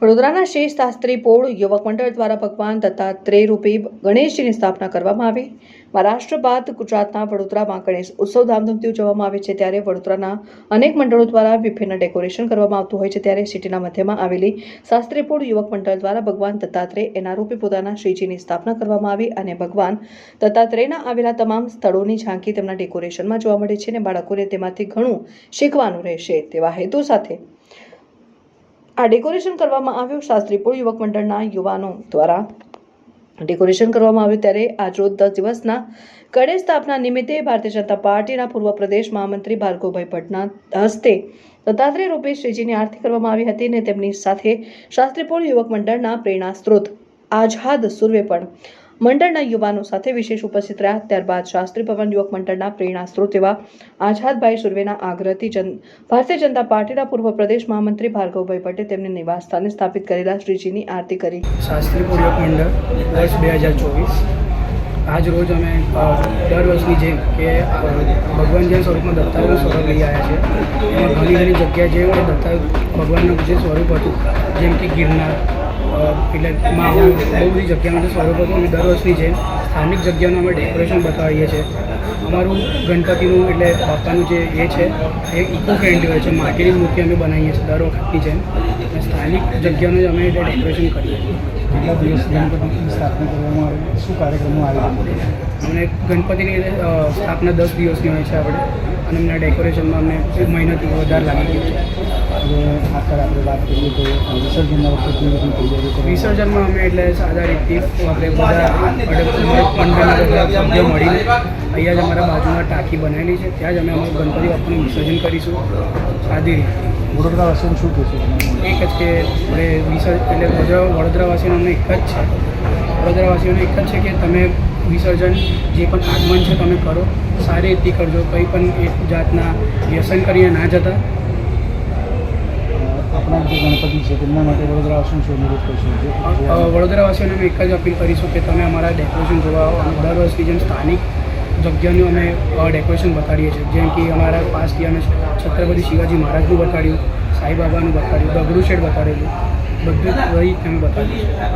વડોદરાના શ્રી શાસ્ત્રી પોળ યુવક મંડળ દ્વારા ભગવાન દત્તાત્રેય રૂપી ગણેશજીની સ્થાપના કરવામાં આવી। મહારાષ્ટ્ર બાદ ગુજરાતના વડોદરામાં ગણેશ ઉત્સવ ધામધૂમથી ઉજવવામાં આવે છે, ત્યારે વડોદરાના અનેક મંડળો દ્વારા વિભિન્ન ડેકોરેશન કરવામાં આવતું હોય છે। ત્યારે સિટીના મધ્યમાં આવેલી શાસ્ત્રી પોળ યુવક મંડળ દ્વારા ભગવાન દત્તાત્રેય એના રૂપે પોતાના શ્રીજીની સ્થાપના કરવામાં આવી અને ભગવાન દત્તાત્રેયના આવેલા તમામ સ્થળોની ઝાંખી તેમના ડેકોરેશનમાં જોવા મળે છે અને બાળકોને તેમાંથી ઘણું શીખવાનું રહેશે તેવા હેતુ સાથે આ ડેકોરેશન કરવામાં આવ્યું। શાસ્ત્રી પોળ યુવક મંડળના યુવાનો દ્વારા ડેકોરેશન કરવામાં આવ્યું। ત્યારે આજરોજ 10 દિવસના ગણેશ સ્થાપના નિમિત્તે ભારતીય જનતા પાર્ટીના પૂર્વ પ્રદેશ મહામંત્રી ભાર્ગવભાઈ ભટ્ટના હસ્તે દત્તાત્રેય રૂપે શ્રીજીની આરતી કરવામાં આવી હતી અને તેમની સાથે શાસ્ત્રી પોળ યુવક મંડળના પ્રેરણા સ્ત્રોત આઝાદ સુર્વે પણ મંડળના યુવાનો સાથે વિશેષ ઉપસ્થિત રહ્યા। ત્યારબાદ શાસ્ત્રી ભવન યુવક મંડળના પ્રેરણા સ્ત્રોત એવા આઝાદભાઈ સુર્વેના આગ્રહથી ભારતીય જનતા પાર્ટીના પૂર્વ પ્રદેશ મહામંત્રી ભાર્ગવભાઈ ભટ્ટે તેમની નિવાસ સ્થાને સ્થાપિત કરેલા શ્રીજીની આરતી કરી। શાસ્ત્રી પોળ યુવક મંડળ વર્ષ 2024 આજ રોજ અમે દર વર્ષની જેમ કે ભગવાનજીના સ્વરૂપમાં દત્તાત્રેયનું સ્વરૂપ લઈ આવ્યા છે। એમાં ઘણી જગ્યાએ જે દત્તાત્રેય ભગવાનનું જે સ્વરૂપ હતું, જેમ કે ગિરનાર એટલે માહોલ બહુ બધી જગ્યાનું જે સ્વરૂપ હતું, અમે દર વર્ષની જેમ સ્થાનિક જગ્યાનું અમે ડેકોરેશન બતાવીએ છીએ। અમારું ગણપતિનું એટલે બાપાનું જે એ છે એ ઇકો ફ્રેન્ડલી હોય છે, માટીની મૂર્તિ અમે બનાવીએ છીએ દર વખતની જેમ, અને સ્થાનિક જગ્યાનું જ અમે એટલે ડેકોરેશન કરીએ છીએ। કેટલા દિવસ ગણપતિની સ્થાપના કરવામાં આવે, શું કાર્યક્રમો આવે? અમને ગણપતિની સ્થાપના 10 દિવસની હોય છે આપણે, અને એમના ડેકોરેશનમાં અમને મહિનાથી વધારે લાગી ગયું છે। હવે આગળ આપણે વાત કરીએ તો વિસર્જનના વખતે કેવી રીતે તૈયારી કરી? વિસર્જનમાં અમે એટલે સાદા રીતથી આપણે બધા મંડળના બધા સભ્યો મળીને અહીંયા જ અમારા બાજુમાં ટાંકી બનાવેલી છે, ત્યાં જ અમે અમારું ગણપતિ બાપાનું વિસર્જન કરીશું સાદી રીતે। વડોદરાવાસીઓને શું કહેશો? એક જ કે આપણે એટલે વડોદરાવાસીઓને અમને એક જ છે, વડોદરાવાસીઓને એક જ છે કે તમે વિસર્જન જે પણ આગમન છે તમે કરો, સારી રીતે કરજો, કંઈ પણ એક જાતના વ્યસન કરીને ના જતા। આપણા જે ગણપતિ છે તેમના માટે વડોદરાવાસીઓને શું અનુરોધ કરશો? વડોદરાવાસીઓને અમે એક જ અપીલ કરીશું કે તમે અમારા ડેકોરેશન જોવા આવો, અને દર વર્ષની જેમ સ્થાનિક જગ્યાનું અમે ડેકોરેશન બતાડીએ છીએ, જેમ કે અમારા પાસથી અમે છત્રપતિ શિવાજી મહારાજનું બતાડ્યું, સાંઈબાબાનું બતાડ્યું, દગડુ શેઠ બતાડેલું, બધું જ અમે બતાડીએ છીએ।